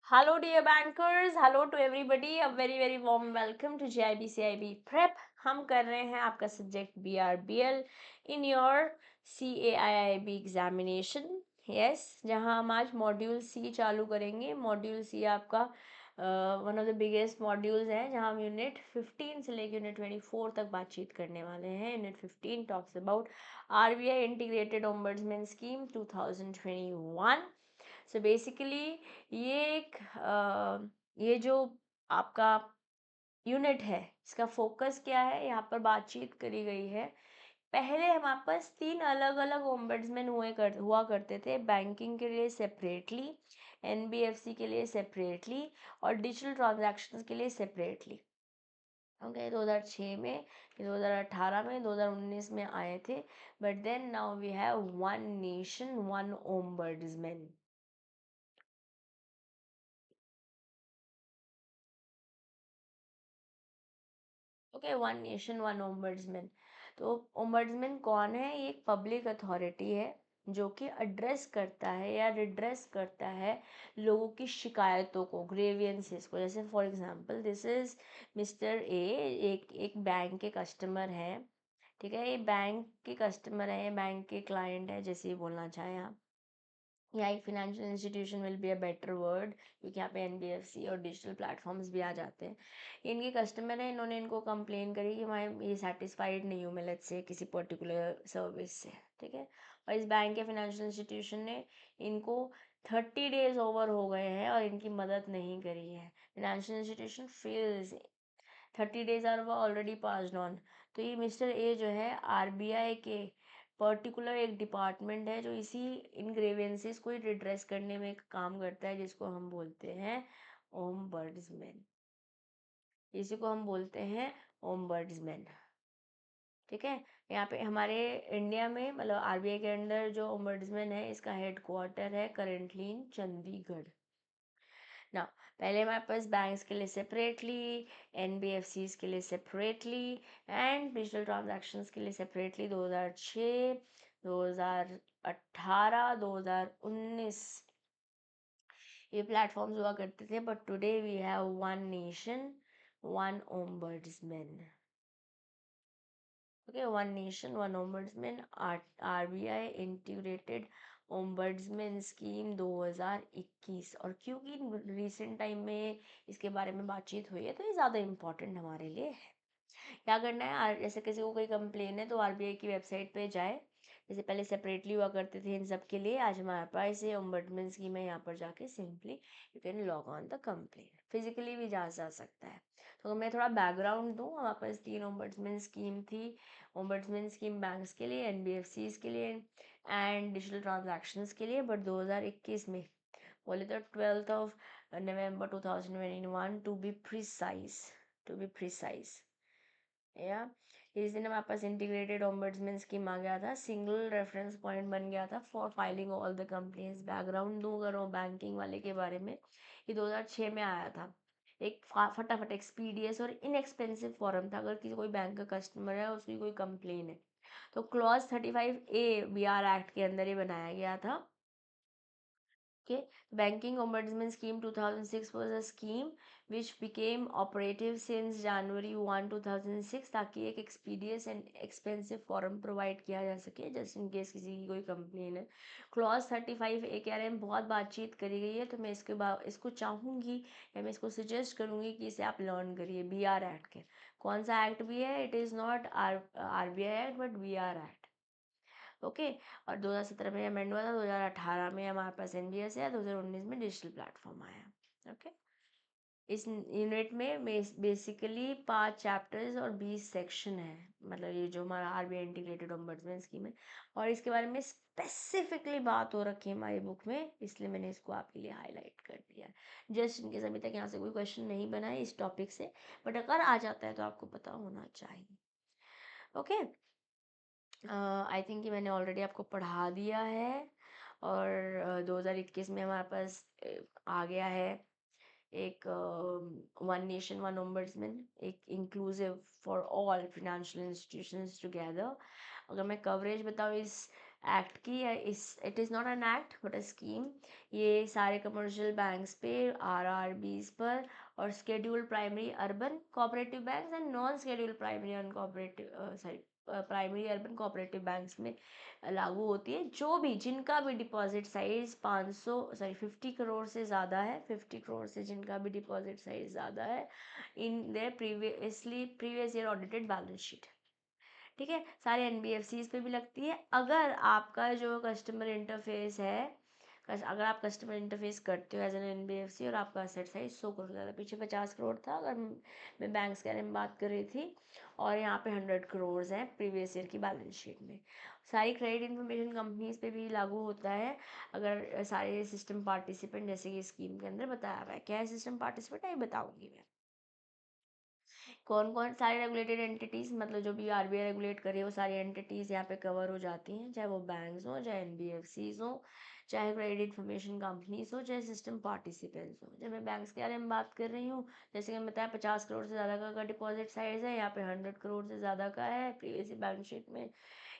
Hello, dear bankers. Hello to everybody. A very warm welcome to JIB CIB Prep. हम कर रहे हैं आपका subject BRBL in your CAIIB examination. Yes, जहां हम आज मॉड्यूल सी चालू करेंगे. मॉड्यूल सी आपका one of the biggest modules है, जहां हम यूनिट 15 से लेकर यूनिट 24 तक बातचीत करने वाले हैं. Unit 15 talks about RBI integrated ombudsman scheme 2021. So basically ये जो आपका यूनिट है, इसका फोकस क्या है, यहाँ पर बातचीत करी गई है. पहले हमारे पास तीन अलग अलग ओम्बड्समैन हुआ करते थे. बैंकिंग के लिए सेपरेटली, एनबीएफसी के लिए सेपरेटली और डिजिटल ट्रांजैक्शंस के लिए सेपरेटली. ओके, 2006 में, 2018 में, 2019 में आए थे. But then now we have one nation one ombudsman. Okay, one nation one ombudsman. तो ओम्बड्समैन कौन है? ये एक पब्लिक अथॉरिटी है जो कि एड्रेस करता है या रिड्रेस करता है लोगों की शिकायतों को, ग्रेवियंसेस को. जैसे for example this is mister A, एक बैंक के कस्टमर है. ठीक है, ये बैंक के कस्टमर है, ये बैंक के क्लाइंट है, जैसे ही बोलना चाहें आप. या एक financial institution will be a better word, क्योंकि यहाँ पे एनबीएफसी और डिजिटल प्लेटफॉर्म्स भी आ जाते हैं. इनके कस्टमर हैं, इन्होंने इनको कंप्लेन करी कि मैं ये सेटिस्फाइड नहीं हूँ मैं लेट्स से किसी पर्टिकुलर सर्विस से. ठीक है, और इस बैंक के फिनेंशियल इंस्टीट्यूशन ने इनको 30 डेज ओवर हो गए हैं और इनकी मदद नहीं करी है. Financial institution fails, 30 days are already passed on. तो ये मिस्टर ए जो है आरबीआई के पर्टिकुलर एक डिपार्टमेंट है जो इसी इन ग्रेवेंसेस को रिड्रेस करने में काम करता है, जिसको हम बोलते हैं ओम्बड्समैन. इसी को हम बोलते हैं ओम्बड्समैन. ठीक है, यहाँ पे हमारे इंडिया में, मतलब आरबीआई के अंडर जो ओम्बड्समैन है, इसका हेड क्वार्टर है करेंटली इन चंडीगढ़. ना, पहले हमारे पास बैंक्स के लिए सेपरेटली, एनबीएफसीज के लिए सेपरेटली एंड डिजिटल ट्रांजैक्शंस के लिए सेपरेटली 2006, 2018, 2019 ये प्लेटफॉर्म्स हुआ करते थे. But today we have one nation one ombudsman. Okay, one nation one ombudsman, RBI integrated ombudsman scheme 2021. और क्योंकि रिसेंट टाइम में इसके बारे में बातचीत हुई है, तो ये ज़्यादा इम्पोर्टेंट हमारे लिए है. क्या करना है, जैसे किसी को कोई कंप्लेन है तो आरबीआई की वेबसाइट पे जाए. जैसे पहले सेपरेटली हुआ करते थे इन सब के लिए, आज हमारे पास ये ओम्बड्समैन स्कीम है. यहाँ पर जाके simply you can log on the complain. Physically भी जा सकता है. तो मैं थोड़ा बैकग्राउंड दूँ, हमारे पास तीन ओम्बड्समैन स्कीम थी. ओम्बड्समैन स्कीम बैंक्स के लिए, एनबीएफसीज के लिए एंड डिजिटल ट्रांजैक्शंस के लिए. बट 2021 में, बोले तो 12 नवंबर 2021 टू बी प्रिसाइज, या इस दिन हमारे पास इंटीग्रेटेड ओम्बड्समैन स्कीम आ गया था. सिंगल रेफरेंस पॉइंट बन गया था for filing all the complaints. Background दूँ अगर वो बैंकिंग वाले के बारे में, ये 2006 में आया था. एक फटाफट एक्सपीडियस और इनएक्सपेंसिव फॉरम था. अगर किसी कोई बैंक का कस्टमर है, उसकी कोई कंप्लेन है, तो क्लॉज 35A बीआर एक्ट के अंदर ही बनाया गया था. Okay, Banking Ombudsman Scheme 2006 was a scheme which became operative since January 1, 2006, ताकि एक expeditious and expensive form provide किया जा सके जस्ट इन केस किसी की कोई कंप्लेन है. क्लॉज 35A के बारे में बहुत बातचीत करी गई है, तो मैं इसको चाहूँगी या मैं इसको सजेस्ट करूँगी कि इसे आप लर्न करिए. बीआर एक्ट के, कौन सा एक्ट भी है? It is not RBI act but BR act. Okay, और 2017 में अमेंड हुआ था, 2018 में हमारे पास एनबीएस है, 2019 में डिजिटल प्लेटफॉर्म आया. ओके, इस यूनिट में बेसिकली 5 चैप्टर्स और 20 सेक्शन है. मतलब ये जो हमारा आरबीआई इंटीग्रेटेड ओम्बड्समैन स्कीम है, और इसके बारे में स्पेसिफिकली बात हो रखी है हमारी बुक में, इसलिए मैंने इसको आपके लिए हाईलाइट कर दिया. जस्ट इनकेस अभी तक यहाँ से कोई क्वेश्चन नहीं बना है इस टॉपिक से, बट अगर आ जाता है तो आपको पता होना चाहिए. ओके, आई थिंक कि मैंने ऑलरेडी आपको पढ़ा दिया है. और 2021 में हमारे पास आ गया है एक वन नेशन वन ओम्बड्समैन, एक inclusive for all financial institutions together. अगर मैं कवरेज बताऊँ इस एक्ट की है। इस it is not an act but a scheme. ये सारे कमर्शियल बैंक्स पे, आरआरबीज पर, और scheduled primary urban cooperative banks and non scheduled primary uncooperative sorry primary urban cooperative banks में लागू होती है। जो भी जिनका भी डिपॉजिट साइज 50 करोड़ से ज़्यादा है, 50 करोड़ से जिनका भी डिपॉजिट साइज ज़्यादा है, in their previous year audited balance sheet. ठीक है, सारे एनबीएफसीज पे भी लगती है। अगर आपका जो कस्टमर इंटरफेस है, अगर आप कस्टमर इंटरफेस करते हो एज एन एनबीएफसी और आपका असेट साइज 100 करोड़ ज़्यादा, पीछे 50 करोड़ था अगर मैं बैंक्स के बारे में बात कर रही थी, और यहाँ पे 100 करोड़ हैं प्रीवियस ईयर की बैलेंस शीट में। सारी क्रेडिट इन्फॉर्मेशन कंपनीज पे भी लागू होता है अगर सारे सिस्टम पार्टिसिपेंट, जैसे कि स्कीम के अंदर बताया हुआ है। क्या है सिस्टम पार्टिसिपेंट, ये बताऊंगी मैं। कौन कौन सारे रेगुलेटेड एंटिटीज़, मतलब जो भी आरबीआई रेगुलेट करे वो सारी एंटिटीज़ यहाँ पे कवर हो जाती हैं, चाहे वो बैंक्स हो, चाहे एनबीएफसीज हो, चाहे क्रेडिट इन्फॉर्मेशन कंपनीज हो, चाहे सिस्टम पार्टिसिपेंट्स हो। जब मैं बैंक्स के बारे में बात कर रही हूँ, जैसे कि मैं बताया 50 करोड़ से ज़्यादा का डिपॉजिट साइज है, यहाँ पे 100 करोड़ से ज़्यादा का है प्रीवियस बैलेंस शीट में।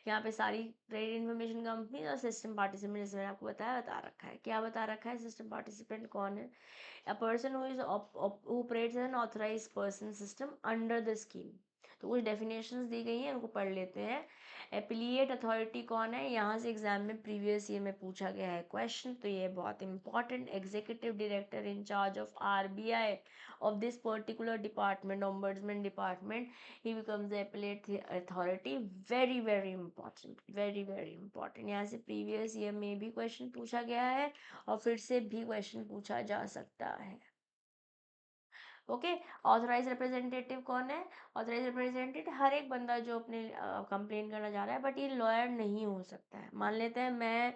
यहाँ पे सारी क्रेडिट इन्फॉर्मेशन कंपनी और सिस्टम पार्टिसिपेंट, जैसे मैंने आपको बताया, बता रखा है। क्या बता रखा है, सिस्टम पार्टिसिपेंट कौन है? A person who is who operates as an authorized person system under the scheme। तो कुछ डेफिनेशंस दी गई हैं, उनको पढ़ लेते हैं। एपिलिएट अथॉरिटी कौन है, यहाँ से एग्जाम में प्रीवियस ईयर में पूछा गया है क्वेश्चन, तो ये बहुत important. Executive director in charge of RBI of this particular department, ombudsman department, he becomes the appellate authority। very very important, very very important। यहाँ से प्रीवियस ईयर में भी क्वेश्चन पूछा गया है और फिर से भी क्वेश्चन पूछा जा सकता है। ओके, ऑथराइज रिप्रेजेंटेटिव कौन है? ऑथराइज रिप्रेजेंटेटिव हर एक बंदा जो अपने कंप्लेन करना चाह रहा है, बट ये लॉयर नहीं हो सकता है। मान लेते हैं मैं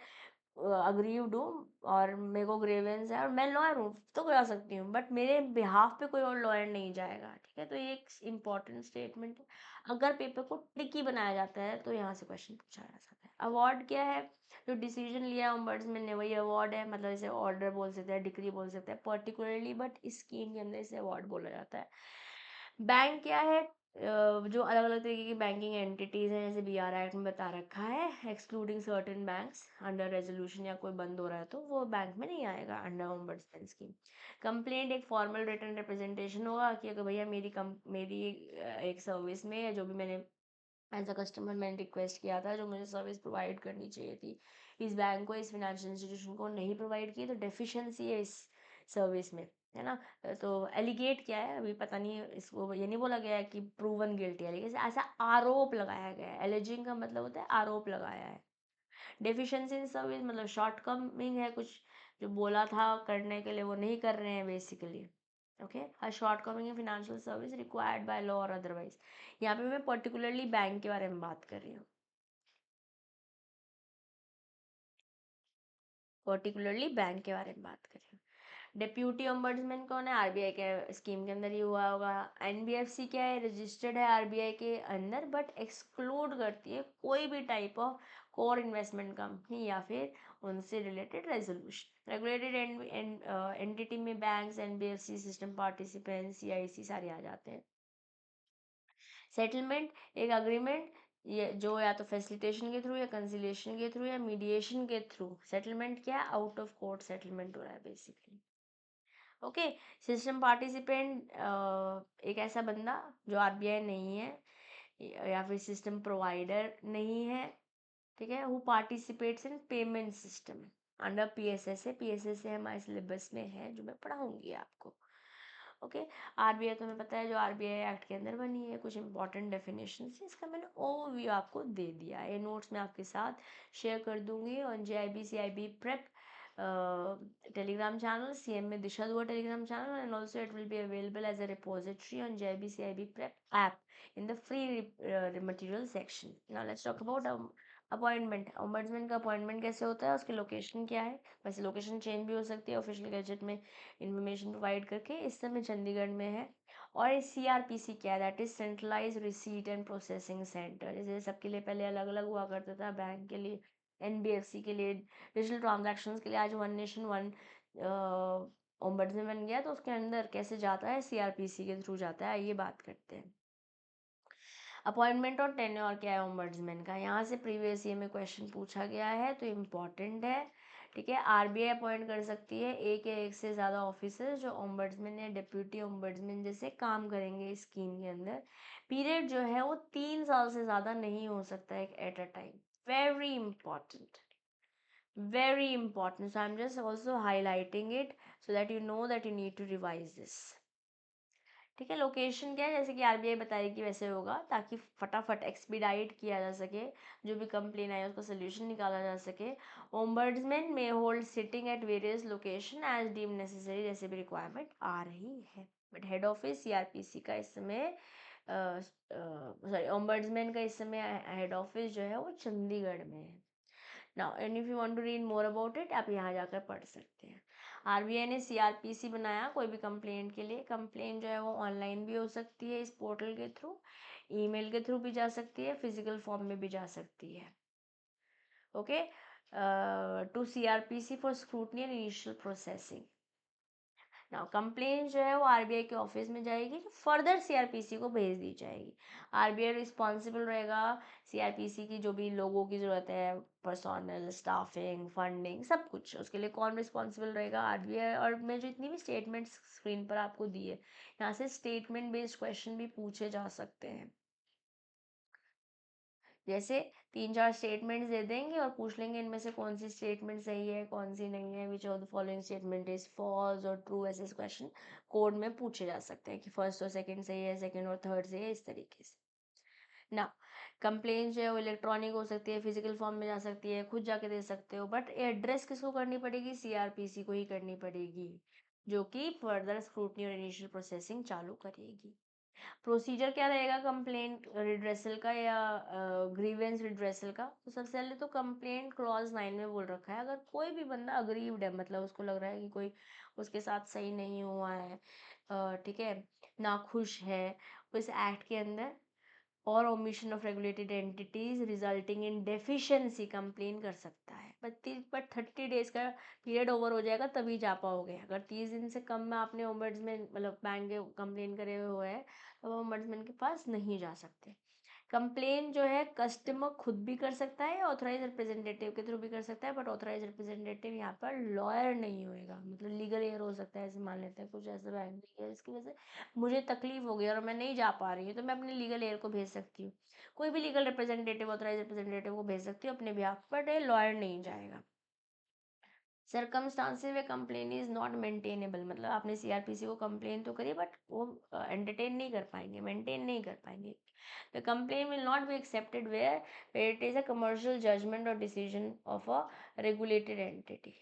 अग्रीव्ड हूँ और मेरे को ग्रेवेंस है और मैं लॉयर हूँ तो करा सकती हूँ, बट मेरे बिहाफ पे कोई और लॉयर नहीं जाएगा। ठीक है, तो ये एक इम्पॉर्टेंट स्टेटमेंट है। अगर पेपर को ट्रिकी बनाया जाता है तो यहाँ से क्वेश्चन पूछा जा सकता है। अवार्ड क्या है? जो डिसीजन लिया ombudsman ने वही अवार्ड है, मतलब इसे ऑर्डर बोल सकते हैं, डिक्री बोल सकते हैं पर्टिकुलरली, बट इस स्कीम के अंदर इसे अवार्ड बोला जाता है। बैंक क्या है? जो अलग अलग तरीके की बैंकिंग एंटिटीज हैं, जैसे बीआर एक्ट में बता रखा है, excluding certain banks under resolution, या कोई बंद हो रहा है तो वो बैंक में नहीं आएगा अंडर ओम्बड्समैन स्कीम। कंप्लेंट एक फॉर्मल रिटन रिप्रेजेंटेशन होगा कि अगर भैया मेरी एक सर्विस में, या जो भी मैंने एज अ कस्टमर मैंने रिक्वेस्ट किया था, जो मुझे सर्विस प्रोवाइड करनी चाहिए थी, इस बैंक को, इस फिनेंशियल इंस्टीट्यूशन को नहीं प्रोवाइड की, तो डेफिशिएंसी है इस सर्विस में, है ना। तो एलिगेट क्या है, अभी पता नहीं, इसको ये नहीं बोला गया है कि प्रूवन गिल्टी है, लेकिन ऐसा आरोप लगाया गया है। एलिजिंग का मतलब होता है आरोप लगाया है। डेफिशिएंसी इन सर्विस मतलब शॉर्ट कमिंग है, कुछ जो बोला था करने के लिए वो नहीं कर रहे हैं basically. Okay, a short coming in financial service required by law और अदरवाइज। यहाँ पे मैं पर्टिकुलरली बैंक के बारे में बात कर रही हूँ, पर्टिकुलरली बैंक के बारे में बात कर रही हूँ। डिप्यूटी ओम्बड्समैन कौन है? आरबीआई के स्कीम के अंदर ही हुआ होगा। एनबीएफसी क्या है? रजिस्टर्ड है आरबीआई के अंदर, बट एक्सक्लूड करती है कोई भी type of core investment company या फिर उनसे रिलेटेड रेजोल्यूशन। रेगुलेटेड एंटिटी में banks, NBFC, system participants, CIC सारे आ जाते हैं। सेटलमेंट एक अग्रीमेंट, ये जो या तो फैसिलिटेशन के थ्रू, या कंसिलिएशन के थ्रू, या मीडिएशन के थ्रू। सेटलमेंट क्या है? आउट ऑफ कोर्ट सेटलमेंट हो रहा है बेसिकली। ओके, सिस्टम पार्टिसिपेंट एक ऐसा बंदा जो आरबीआई नहीं है या फिर सिस्टम प्रोवाइडर नहीं है, ठीक है, who participates in payment system under PSS है। पीएसएस है हमारे सिलेबस में है, जो मैं पढ़ाऊंगी आपको। ओके, आरबीआई तो हमें पता है जो आरबीआई एक्ट के अंदर बनी है। कुछ इंपॉर्टेंट डेफिनेशन है, इसका मैंने ओवरव्यू आपको दे दिया है। ये नोट्स मैं आपके साथ शेयर कर दूंगी on JIB prep telegram channel, CM में Disha Dua telegram channel, and also it will be available as a repository on JIB prep app in the free material section। Now let's talk about appointment. ombudsman का appointment कैसे होता है, उसकी location क्या है? वैसे location change भी हो सकती है ऑफिशियल गैजेट में इंफॉर्मेशन प्रोवाइड करके। इस समय चंडीगढ़ में है। और सीआरपीसी क्या है? That is centralise receipt and processing centre. जैसे सबके लिए पहले अलग अलग हुआ करता था, बैंक के लिए, एनबीएफसी के लिए, डिजिटल ट्रांजैक्शंस के लिए आज वन नेशन वन ओम्बड्समैन बन गया, तो उसके अंदर कैसे जाता है? सीआरपीसी के थ्रू जाता है। ये बात करते हैं। अपॉइंटमेंट और टेन्योर क्या है ओम्बड्समैन का, यहाँ से प्रीवियस ईयर में क्वेश्चन पूछा गया है तो इम्पॉर्टेंट है। ठीक है, आरबीआई अपॉइंट कर सकती है एक या एक से ज़्यादा ऑफिसर जो ओम्बड्समैन या डिप्यूटी ओम्बड्समैन जैसे काम करेंगे इस स्कीम के अंदर। पीरियड जो है वो 3 साल से ज़्यादा नहीं हो सकता है at a time. Very important, very important, so I'm just also highlighting it so that you know that you need to revise this। ठीक है, लोकेशन क्या है, जैसे कि आरबीआई बताएगी वैसे होगा ताकि फटाफट एक्सपीडाइट किया जा सके, जो भी कंप्लेन आए उसका सोल्यूशन निकाला जा सके। ओम्बड्समैन में hold sitting at various location as deem necessary, जैसे भी रिक्वायरमेंट आ रही है। बट हेड ऑफिस सीआरपीसी का इस समय सॉरी ओम्बड्समैन का इस समय हेड ऑफिस जो है वो चंडीगढ़ में है। Now and if you want to read more about it, आप यहाँ जाकर पढ़ सकते हैं। आरबीआई ने सीआरपीसी बनाया कोई भी कंप्लेंट के लिए। कंप्लेंट जो है वो ऑनलाइन भी हो सकती है इस पोर्टल के थ्रू, ईमेल के थ्रू भी जा सकती है, फिजिकल फॉर्म में भी जा सकती है। Okay, to CRPC for scrutiny and initial processing. Now complaint जो है वो आरबीआई के ऑफिस में जाएगी, फर्दर सीआरपीसी को भेज दी जाएगी। आरबीआई रिस्पॉन्सिबल रहेगा सीआरपीसी की जो भी लोगों की ज़रूरत है, पर्सोनल, स्टाफिंग, फंडिंग, सब कुछ उसके लिए कौन रिस्पॉन्सिबल रहेगा, आरबीआई। और मैं जो इतनी भी स्टेटमेंट्स स्क्रीन पर आपको दी है, यहाँ से स्टेटमेंट बेस्ड क्वेश्चन भी पूछे जा सकते हैं। जैसे 3-4 स्टेटमेंट्स दे देंगे और पूछ लेंगे इनमें से कौन सी स्टेटमेंट सही है कौन सी नहीं है, which of the following statement is false और ट्रू, ऐसे क्वेश्चन कोड में पूछे जा सकते हैं कि फर्स्ट और सेकंड सही है, सेकंड और थर्ड सही है, इस तरीके से ना। कंप्लेन जो है वो इलेक्ट्रॉनिक हो सकती है, फिजिकल फॉर्म में जा सकती है, खुद जाके दे सकते हो, बट एड्रेस किसको करनी पड़ेगी, सीआरपीसी को ही करनी पड़ेगी, जो कि फर्दर स्क्रूटनी और इनिशियल प्रोसेसिंग चालू करेगी। प्रोसीजर क्या रहेगा कंप्लेंट रिड्रेसल का या ग्रीवेंस रिड्रेसल का, तो सबसे पहले तो कंप्लेंट क्लॉज 9 में बोल रखा है, अगर कोई भी बंदा अग्रीव्ड है, मतलब उसको लग रहा है कि कोई उसके साथ सही नहीं हुआ है, ठीक है, नाखुश है उस एक्ट के अंदर, और omission of regulated entities resulting in deficiency complain कर सकता है। बट 30 डेज का पीरियड ओवर हो जाएगा तभी जा पाओगे। अगर 30 दिन से कम में आपने ओम्बड्समैन मतलब बैंक के कंप्लेन करे हुए है तो ओम्बड्समैन के पास नहीं जा सकते। कंप्लेन जो है कस्टमर खुद भी कर सकता है, ऑथराइज रिप्रेजेंटेटिव के थ्रू भी कर सकता है, बट ऑथराइज रिप्रेजेंटेटिव यहाँ पर लॉयर नहीं होएगा, मतलब लीगल एयर हो सकता है, ऐसे मान लेते हैं कुछ ऐसा बैंक नहीं है इसकी वजह से मुझे तकलीफ हो गई और मैं नहीं जा पा रही हूँ, तो मैं अपने लीगल एयर को भेज सकती हूँ, कोई भी लीगल रिप्रेजेंटेटिव ऑथराइज रिप्रेजेंटेटिव को भेज सकती हूँ अपने बिहाफ पर, बट लॉयर नहीं जाएगा। सरकमस्टांसेस में कंप्लेन इज नॉट मेंटेनेबल, मतलब आपने सीआरपीसी को कंप्लेन तो करी बट वो एंटरटेन नहीं कर पाएंगे, मेंटेन नहीं कर पाएंगे। The complain will not be accepted where it is a commercial judgement और decision of a regulated entity.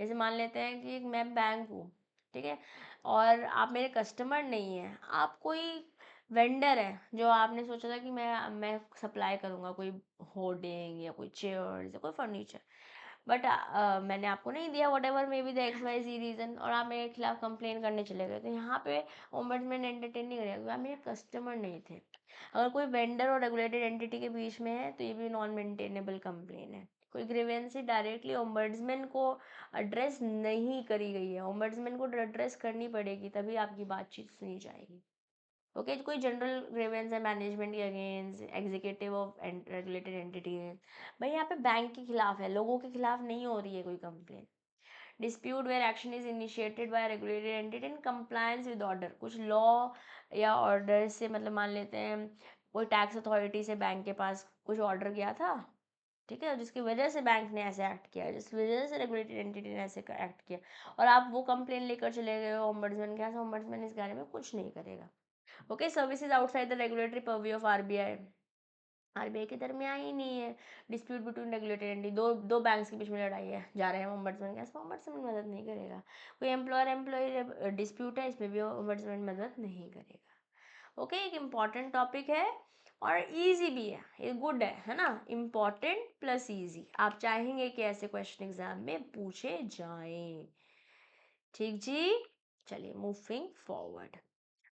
जैसे मान लेते हैं कि मैं बैंक हूँ, ठीक है, और आप मेरे कस्टमर नहीं हैं, आप कोई वेंडर है जो आपने सोचा था कि मैं सप्लाई करूँगा कोई होर्डिंग या कोई चेयर्स या कोई फर्नीचर, बट मैंने आपको नहीं दिया, whatever may be the X Y Z reason, और आप मेरे खिलाफ कंप्लेन करने चले गए, तो यहाँ पे ओम्बड्समैन एंटरटेन नहीं करेगा क्योंकि आप मेरे कस्टमर नहीं थे। अगर कोई वेंडर और रेगुलेटेड एंटिटी के बीच में है तो ये भी नॉन मेंटेनेबल कंप्लेन है। कोई ग्रीवेंसी डायरेक्टली ओम्बड्समैन को एड्रेस नहीं करी गई है, ओम्बड्समैन को एड्रेस करनी पड़ेगी तभी आपकी बातचीत सुनी जाएगी। ओके, कोई जनरल ग्रीवेंस है मैनेजमेंट के against, executive of regulated entity है, भाई यहाँ पे बैंक के खिलाफ है, लोगों के खिलाफ नहीं हो रही है कोई complaint. Dispute where action is initiated by regulated entity in compliance with order, कुछ लॉ या ऑर्डर से, मतलब मान लेते हैं कोई टैक्स अथॉरिटी से बैंक के पास कुछ ऑर्डर गया था, ठीक है, जिसकी वजह से बैंक ने ऐसे एक्ट किया, जिस वजह से रेगुलेटेड एंटिटी ने ऐसे एक्ट किया, और आप वो कंप्लेन लेकर चले गए हो ओम्बड्समैन के पास, ओम्बड्समैन इस बारे में कुछ नहीं करेगा। Okay, services outside the regulatory purview of RBI, RBI के दरमियान ही नहीं है। डिस्प्यूट बिटवीन रेगुलेटेड एंटिटी, दो दो बैंक्स के बीच में लड़ाई है, जा रहे हैं ओम्बड्समैन के पास, ओम्बड्समैन मदद नहीं करेगा। कोई एम्प्लॉयर एम्प्लॉय डिस्प्यूट है, इसमें भी ओम्बड्समैन मदद नहीं करेगा। ओके, एक इम्पॉर्टेंट टॉपिक है और इजी भी है, ये गुड है ना, इम्पॉर्टेंट प्लस इजी, आप चाहेंगे कि ऐसे क्वेश्चन एग्जाम में पूछे जाएं। ठीक जी, चलिए मूविंग फॉरवर्ड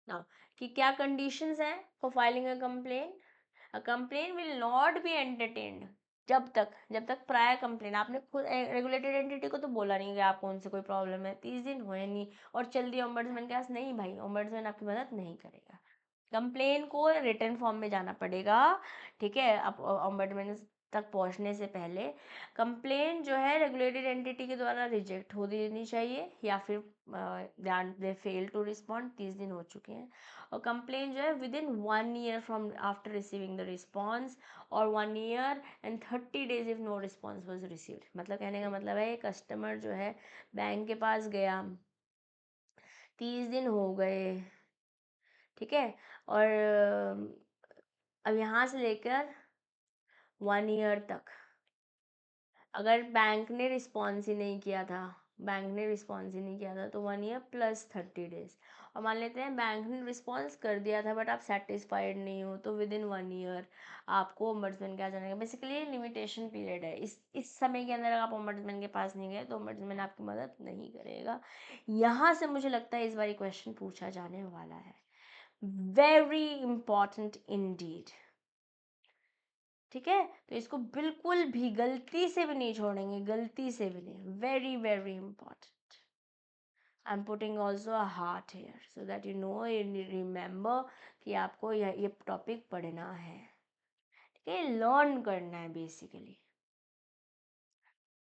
नाउ, कि क्या कंडीशंस हैं for filing a complain. A complain will not B entertained जब तक प्रायर कंप्लेन, आपने खुद रेगुलेटेड एंटिटी को तो बोला नहीं कि आपको उनसे कोई प्रॉब्लम है, 30 दिन हुए नहीं और चल दिया ओम्बड्समैन के पास, नहीं भाई, ओम्बड्समैन आपकी मदद नहीं करेगा। कंप्लेन को रिटर्न फॉर्म में जाना पड़ेगा, ठीक है। अब ऑम्बड्समैन तक पहुंचने से पहले कंप्लेन जो है रेगुलेटेड एंटिटी के द्वारा रिजेक्ट हो देनी चाहिए, या फिर दे फेल टू रिस्पॉन्ड, 30 दिन हो चुके हैं। और कंप्लेन जो है within 1 year from after receiving the response, और 1 year and 30 days if no response was received. मतलब कहने का मतलब है कस्टमर जो है बैंक के पास गया, 30 दिन हो गए, ठीक है, और अब यहाँ से लेकर 1 ईयर तक अगर बैंक ने रिस्पॉन्स ही नहीं किया था, बैंक ने रिस्पॉन्स ही नहीं किया था, तो 1 ईयर प्लस 30 डेज। और मान लेते हैं बैंक ने रिस्पॉन्स कर दिया था बट आप सेटिस्फाइड नहीं हो, तो विद इन 1 ईयर आपको ओम्बड्समैन के पास जाना है। बेसिकली लिमिटेशन पीरियड है, इस समय के अंदर अगर आप ओम्बड्समैन के पास नहीं गए तो ओम्बड्समैन आपकी मदद नहीं करेगा। यहाँ से मुझे लगता है इस बार क्वेश्चन पूछा जाने वाला है, वेरी इंपॉर्टेंट इंडीड, ठीक है। तो इसको बिल्कुल भी गलती से भी नहीं छोड़ेंगे, गलती से भी नहीं, very very important. I am putting also a heart here so that you know, you remember कि आपको ये टॉपिक पढ़ना है, ठीक है, लर्न करना है basically.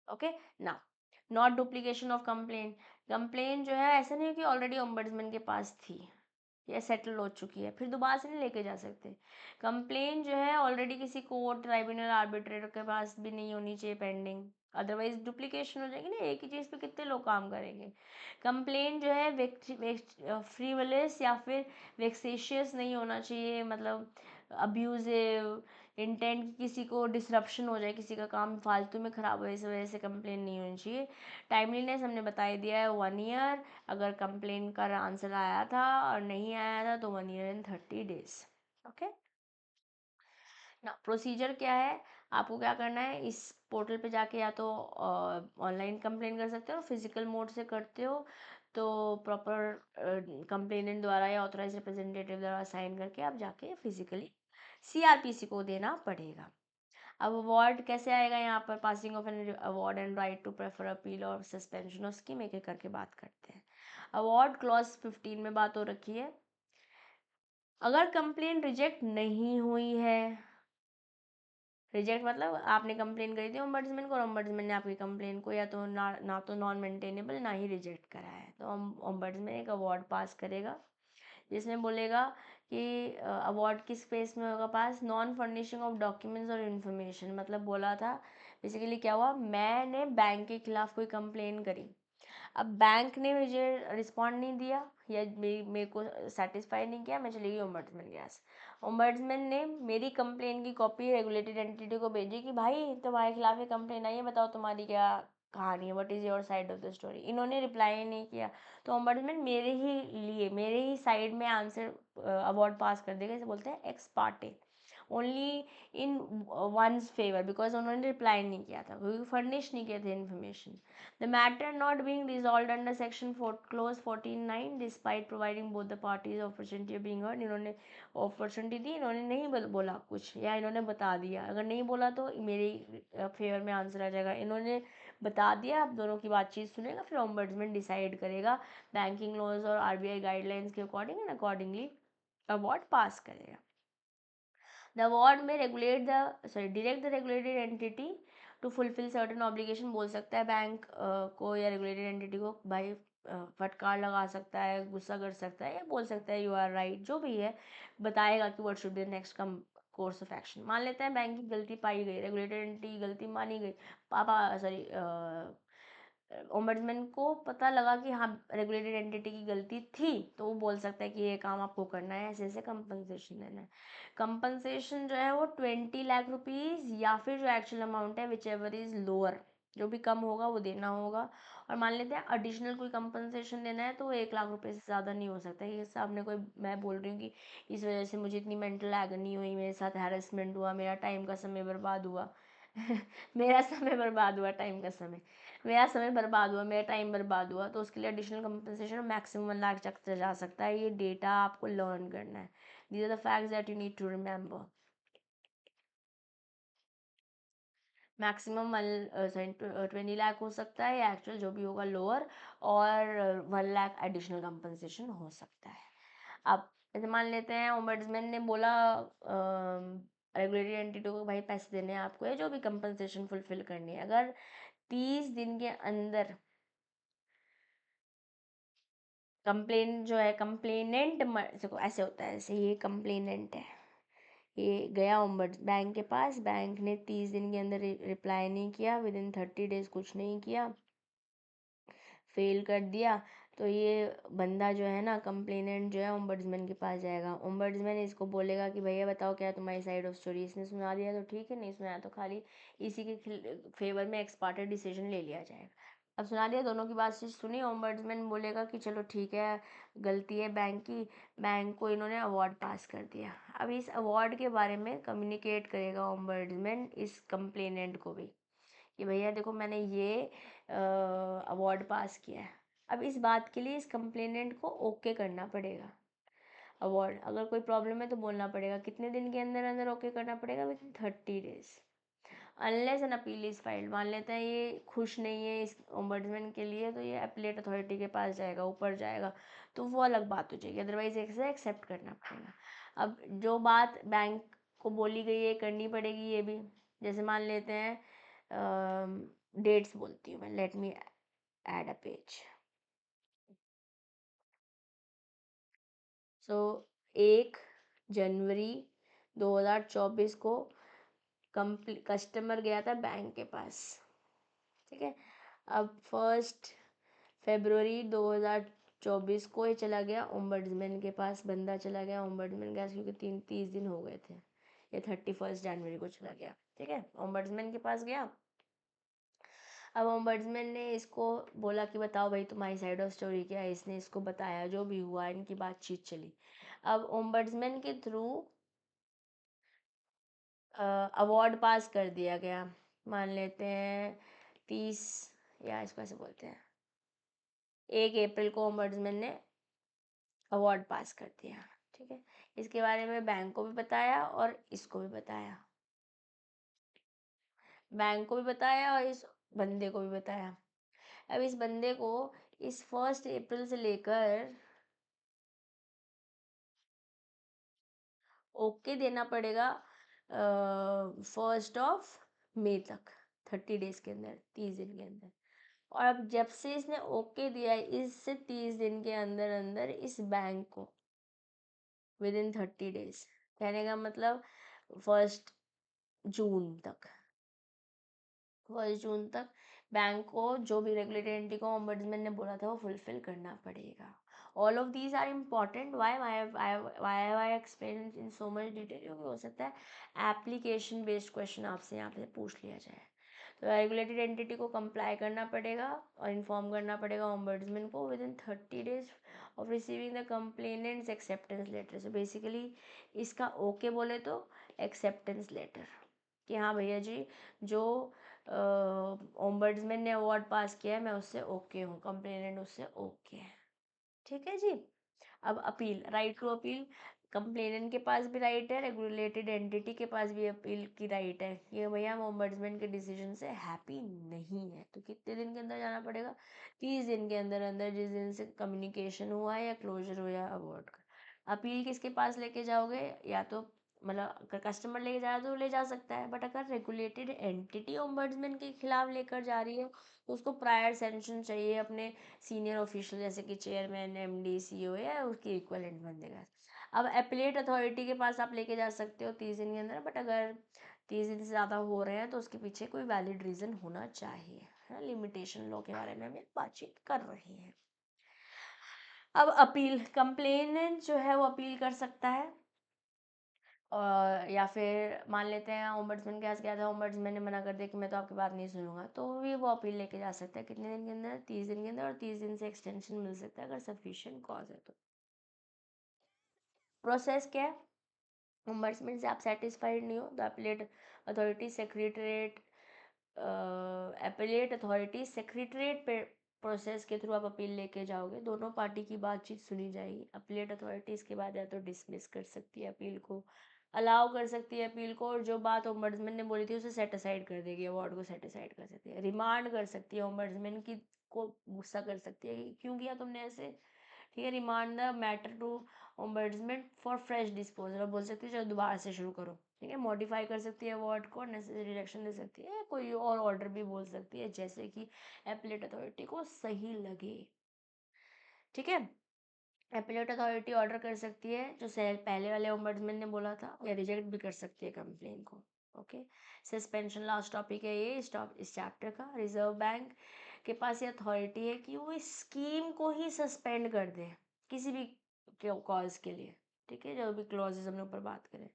Okay, now not duplication of complain. Complain जो है ऐसा नहीं है कि ऑलरेडी ओम्बड्समैन के पास थी या सेटल हो चुकी है फिर दोबारा से नहीं लेके जा सकते। कंप्लेन जो है ऑलरेडी किसी कोर्ट, ट्राइब्यूनल, आर्बिट्रेटर के पास भी नहीं होनी चाहिए पेंडिंग, अदरवाइज डुप्लीकेशन हो जाएगी ना, एक ही चीज़ पे कितने लोग काम करेंगे। कंप्लेन जो है फ्रीवलेस या फिर वेक्सेशियस नहीं होना चाहिए, मतलब अब्यूजिव इंटेंट, किसी को डिसरप्शन हो जाए, किसी का काम फालतू में ख़राब हो, इस वजह से कंप्लेन नहीं होनी चाहिए। टाइमलीनेस हमने बता ही दिया है, 1 ईयर, अगर कंप्लेन का आंसर आया था और नहीं आया था तो 1 ईयर एंड 30 डेज। ओके, ना प्रोसीजर क्या है, आपको क्या करना है, इस पोर्टल पे जाके या तो ऑनलाइन कंप्लेन कर सकते हो, फिजिकल मोड से करते हो तो प्रॉपर कंप्लेनेंट द्वारा या ऑथराइज रिप्रेजेंटेटिव द्वारा साइन करके आप जाके फिजिकली सीआरपीसी को देना पड़ेगा। अब अवार्ड कैसे आएगा, यहाँ पर passing of an award and right to prefer appeal और सस्पेंशन ऑफ स्कीम, एक एक करके बात करते हैं। अवार्ड क्लॉज 15 में बात हो रखी है, अगर कंप्लेन रिजेक्ट नहीं हुई है, रिजेक्ट मतलब आपने कंप्लेन करी थी ओम्बड्समैन को और ओम्बड्समैन ने आपकी कंप्लेन को या तो ना तो नॉन मेंटेनेबल ना ही रिजेक्ट करा है, तो ओम्बड्समैन एक अवार्ड पास करेगा जिसमें बोलेगा कि अवार्ड किस स्पेस में होगा पास, नॉन फर्निशिंग ऑफ डॉक्यूमेंट्स और इन्फॉर्मेशन। मतलब बोला था बेसिकली क्या हुआ, मैंने बैंक के खिलाफ कोई कंप्लेन करी, अब बैंक ने मुझे रिस्पॉन्ड नहीं दिया या मेरे को सेटिस्फाई नहीं किया, मैं चली गई ओम्बड्समैन के पास। ओम्बड्समैन ने मेरी कंप्लेन की कॉपी रेगुलेटेड एंटिटी को भेजी कि भाई तुम्हारे खिलाफ ये कंप्लेन आई है, बताओ तुम्हारी क्या कहानी है, what is your side of the story. इन्होंने रिप्लाई नहीं किया, तो ओम्बड्समैन मेरे ही लिए, मेरे ही साइड में आंसर अवार्ड पास कर देगा, इसे बोलते हैं ex parte, only in one's favour, because उन्होंने रिप्लाई नहीं किया था क्योंकि फर्निश नहीं किए थे information. The matter not being resolved under section 4 clause 14(9) despite providing both the parties opportunity of being heard, इन्होंने opportunity दी, इन्होंने नहीं बोला कुछ या इन्होंने बता दिया, अगर नहीं बोला तो मेरे फेवर में आंसर आ जाएगा, इन्होंने बता दिया, आप दोनों की बातचीत सुनेगा, फिर ओम्बड्समैन डिसाइड करेगा बैंकिंग लॉज और आरबीआई गाइडलाइंस के अकॉर्डिंग एंड अकॉर्डिंगली अवार्ड पास करेगा। The award may direct the regulated entity to fulfill certain obligation, बोल सकता है बैंक को या regulated entity को, भाई फटकार लगा सकता है, गुस्सा कर सकता है, या बोल सकता है यू आर राइट, जो भी है बताएगा कि what should be next course of action. मान लेते हैं बैंक की गलती पाई गई, रेगुलेटेड एंटिटी की गलती मानी गई, पापा सॉरी ओम्बड्समैन को पता लगा कि हाँ रेगुलेटेड एंटिटी की गलती थी, तो वो बोल सकता है कि ये काम आपको करना है, ऐसे ऐसे कंपनसेशन देना है। कंपनसेशन जो है वो 20 लाख रुपीज़ या फिर जो एक्चुअल अमाउंट है विच एवर इज़ लोअर, जो भी कम होगा वो देना होगा। और मान लेते हैं एडिशनल कोई कंपनसेशन देना है तो वो 1 लाख रुपये से ज़्यादा नहीं हो सकता। ये सामने कोई, मैं बोल रही हूँ कि इस वजह से मुझे इतनी मेंटल एगनी हुई, मेरे साथ हैरेसमेंट हुआ, मेरा टाइम का समय बर्बाद हुआ मेरा समय बर्बाद हुआ, टाइम का समय, मेरा समय बर्बाद हुआ, मेरा टाइम बर्बाद हुआ, तो उसके लिए एडिशनल कंपनसेशन मैक्सिमम 1 लाख तक जा सकता है। ये डेटा आपको लर्न करना है, these are the facts that you need to remember. Maximum 20 lakh हो सकता है या एक्चुअल जो भी होगा लोअर, और 1 लाख एडिशनल कंपनसेशन हो सकता है। अब जैसे मान लेते हैं ओम्बड्समैन ने बोला रेगुलेटरी एंटिटी को भाई पैसे देने हैं आपको, या जो भी कंपनसेशन फुलफिल करनी है, अगर 30 दिन के अंदर कंप्लेन जो है, कंप्लेनेंट देखो ऐसे होता है, जैसे ये कंप्लेनेंट है, ये गया ओम्बड्स बैंक के पास, बैंक ने 30 दिन के अंदर रिप्लाई नहीं किया, विद इन 30 डेज कुछ नहीं किया, फेल कर दिया, तो ये बंदा जो है ना, कंप्लेनेंट जो है, ओम्बड्समैन के पास जाएगा। ओम्बड्समैन इसको बोलेगा कि भैया बताओ क्या तुम्हारी साइड ऑफ स्टोरी, इसने सुना दिया तो ठीक है, नहीं सुनाया तो खाली इसी के फेवर में एक्सपार्टे डिसीजन ले लिया जाएगा। अब सुना दिया, दोनों की बात चीज सुनी, ओम्बड्समैन बोलेगा कि चलो ठीक है, गलती है बैंक की, बैंक को इन्होंने अवार्ड पास कर दिया। अब इस अवार्ड के बारे में कम्युनिकेट करेगा ओम्बड्समैन इस कंप्लेनेंट को भी, कि भैया देखो मैंने ये अवार्ड पास किया है। अब इस बात के लिए इस कंप्लेनेंट को ओके करना पड़ेगा अवार्ड, अगर कोई प्रॉब्लम है तो बोलना पड़ेगा, कितने दिन के अंदर अंदर ओके करना पड़ेगा, with in 30 days, unless an appeal is filed. मान लेते हैं ये खुश नहीं है इस ओम्बड्समैन के लिए, तो ये अपीलेट अथॉरिटी के पास जाएगा, ऊपर जाएगा, तो वो अलग बात हो जाएगी, अदरवाइज इसे एक्सेप्ट करना पड़ेगा। अब जो बात बैंक को बोली गई है करनी पड़ेगी ये भी, जैसे मान लेते हैं डेट्स बोलती हूँ मैं, let me add a page. So 1 जनवरी 2024 को कस्टमर गया था बैंक के पास, ठीक है। अब 1 फरवरी 2024 को ये चला गया ओम्बड्समैन के पास, बंदा चला गया ओम्बड्समैन के पास, क्योंकि 30 दिन हो गए थे, ये 31 जनवरी को चला गया, ठीक है, ओम्बड्समैन के पास गया। अब ओम्बड्समैन ने इसको बोला कि बताओ भाई तुम्हारी साइड ऑफ स्टोरी क्या है, इसने इसको बताया जो भी हुआ, इनकी बातचीत चली। अब ओम्बड्समैन के थ्रू अवार्ड पास कर दिया गया, मान लेते हैं 30, या इसको ऐसे बोलते हैं 1 अप्रैल को ओम्बड्समैन ने अवार्ड पास कर दिया, ठीक है। इसके बारे में बैंक को भी बताया और इसको भी बताया, बैंक को भी बताया और इस बंदे को भी बताया। अब इस बंदे को इस 1 अप्रैल से लेकर ओके देना पड़ेगा 1 तक, 30 डेज के अंदर, 30 दिन के अंदर। और अब जब से इसने ओके दिया है, इससे 30 दिन के अंदर अंदर इस बैंक को विद इन 30 डेज, कहने का मतलब 1 जून तक, 1 जून तक बैंक को जो भी रेगुलेटरी एंटिटी को ओम्बड्समैन ने बोला था वो फुलफिल करना पड़ेगा। All of these are important, why explain in so much detail, क्योंकि हो सकता है एप्लीकेशन बेस्ड क्वेश्चन आपसे यहाँ पे पूछ लिया जाए। तो रेगुलेटेड एंटिटी को कंप्लाई करना पड़ेगा और इन्फॉर्म करना पड़ेगा ओम्बड्समैन को within 30 days of receiving the complainant's acceptance letter. So basically इसका ओके बोले तो एक्सेप्टेंस लेटर, कि हाँ भैया जी, जो ओम्बड्समैन ने अवार्ड पास किया है मैं उससे ओके हूँ, कंप्लेनेंट उससे ओके है, ठीक है जी। अब appeal, right to appeal, complainant के पास भी राइट है, रेगुलेटेड एंटिटी के पास भी अपील की राइट है, कि भैया हम ओम्बड्समैन के डिसीजन से हैप्पी नहीं है, तो कितने दिन के अंदर जाना पड़ेगा, 30 दिन के अंदर अंदर, जिस दिन से कम्युनिकेशन हुआ है या क्लोजर हुआ है अवार्ड का। अपील किसके पास लेके जाओगे, या तो मतलब अगर कस्टमर लेके जा रहा है तो ले जा सकता है, बट अगर रेगुलेटेड एंटिटी ओम्बड्समैन के खिलाफ लेकर जा रही है तो उसको प्रायर सेंशन चाहिए अपने सीनियर ऑफिशियल, जैसे कि चेयरमैन, एमडी, सीईओ या उसकी इक्वलेंट बंदे का। अब एपलेट अथॉरिटी के पास आप लेके जा सकते हो 30 दिन के अंदर, बट अगर 30 दिन से ज़्यादा हो रहे हैं तो उसके पीछे कोई वैलिड रीज़न होना चाहिए, है ना। लिमिटेशन लॉ के बारे में हम बातचीत कर रहे हैं। अब अपील, कंप्लेनेंट जो है वो अपील कर सकता है, और या फिर मान लेते हैं ओम्बड्समैन के पास गया था, ओम्बड्समैन ने मना कर दिया कि मैं तो आपकी बात नहीं सुनूंगा, तो भी वो अपील लेके जा सकता है, कितने दिन के अंदर, 30 दिन के अंदर, और 30 दिन से एक्सटेंशन मिल सकता है अगर सफिशिएंट कॉज है तो। प्रोसेस क्या है, ओम्बड्समैन से आप सेटिस्फाइड नहीं हो, the appellate authority secretariat, appellate authority secretariat पे प्रोसेस के थ्रू आप अपील लेके जाओगे, दोनों पार्टी की बातचीत सुनी जाएगी, अपीलेट अथॉरिटी इसके बाद या तो डिसमिस कर सकती है अपील को, अलाउ कर सकती है अपील को, और जो बात ओम्बड्समैन ने बोली थी उसे सेट असाइड कर देगी, अवार्ड को सेट असाइड कर सकती है, रिमांड कर सकती है ओम्बड्समैन की, को गुस्सा कर सकती है कि क्यों किया तुमने ऐसे, ठीक है, remand the matter to ombudsman for fresh disposal, बोल सकती है चलो दोबारा से शुरू करो। ठीक है, मॉडिफाई कर सकती है वर्ड को, नेसेसरी रिडक्शन दे सकती है, कोई और ऑर्डर भी बोल सकती है जैसे कि एपलेट अथॉरिटी को सही लगे। ठीक है, एपलेट अथॉरिटी ऑर्डर कर सकती है जो पहले वाले ओम्बड्समैन ने बोला था, या रिजेक्ट भी कर सकती है कंप्लेन को। ओके, सस्पेंशन लास्ट टॉपिक है ये इस चैप्टर का। रिजर्व बैंक के पास ये अथॉरिटी है कि वो इस स्कीम को ही सस्पेंड कर दे किसी भी कॉज के लिए। ठीक है, जो भी क्लॉजेज हमने ऊपर बात करें,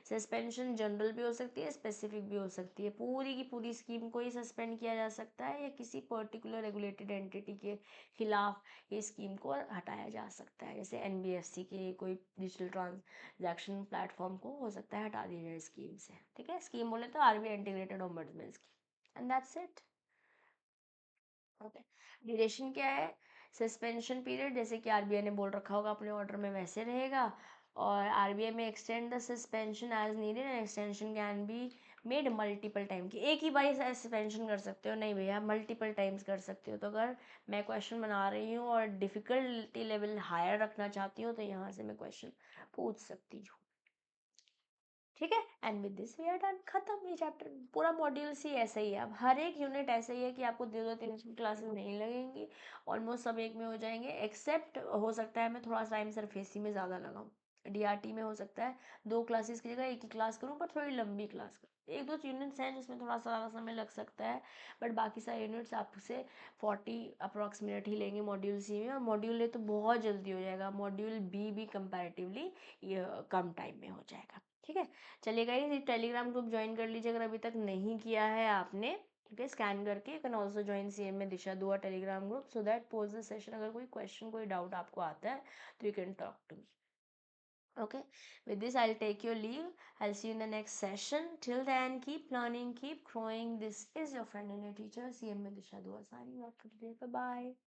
सस्पेंशन जनरल भी हो सकती है, स्पेसिफिक भी हो सकती है। पूरी की पूरी स्कीम को ही सस्पेंड किया जा सकता है या किसी पर्टिकुलर रेगुलेटेड एंटिटी के खिलाफ ये स्कीम को हटाया जा सकता है। जैसे एनबीएफसी के कोई डिजिटल ट्रांजैक्शन प्लेटफॉर्म को हो सकता है हटा दिया जाए स्कीम से। ठीक है, स्कीम बोले तो RBI integrated ombudsman scheme, and that's it. Okay, duration क्या है? सस्पेंशन पीरियड जैसे कि आरबीआई ने बोल रखा होगा अपने ऑर्डर में वैसे रहेगा, और आरबीआई में extend the suspension as needed and extension can be made multiple time की। एक ही बार सस्पेंशन कर सकते हो, नहीं भैया मल्टीपल टाइम्स कर सकते हो। तो अगर मैं क्वेश्चन बना रही हूँ और डिफ़िकल्टी लेवल हायर रखना चाहती हूँ तो यहाँ से मैं क्वेश्चन पूछ सकती हूँ। ठीक है, and with this we are done, खत्म ये चैप्टर। पूरा मॉड्यूल सी ऐसा ही है, अब हर एक यूनिट ऐसा ही है कि आपको 2-2 3 क्लासेस नहीं लगेंगी, ऑलमोस्ट सब एक में हो जाएंगे, एक्सेप्ट हो सकता है मैं थोड़ा टाइम सरफेसी में ज़्यादा लगाऊँ। डीआरटी में हो सकता है 2 क्लासेस की जगह एक ही क्लास करूँ, पर थोड़ी लंबी क्लास करूँ। 1-2 यूनिट्स हैं जिसमें थोड़ा सा ज़्यादा समय लग सकता है, बट बाकी सारे यूनिट्स आपसे 40 अप्रॉक्सीमेट ही लेंगे मॉड्यूल सी में, और मॉड्यूल ए तो बहुत जल्दी हो जाएगा, मॉड्यूल बी भी कंपैरेटिवली कम टाइम में हो जाएगा। ठीक है, चलिए गाइस ये टेलीग्राम ग्रुप ज्वाइन कर लीजिए अगर अभी तक नहीं किया है आपने। ठीक है, स्कैन करके you can also join CM में Disha Dua telegram group, so that post the session, अगर कोई क्वेश्चन कोई डाउट आपको आता है तो you can talk to me. Okay, with this I'll take your leave. I'll see you in the next session. Till then, keep learning, keep growing. This is your friend and your teacher, CM Disha Dua, signing off for today. Bye bye.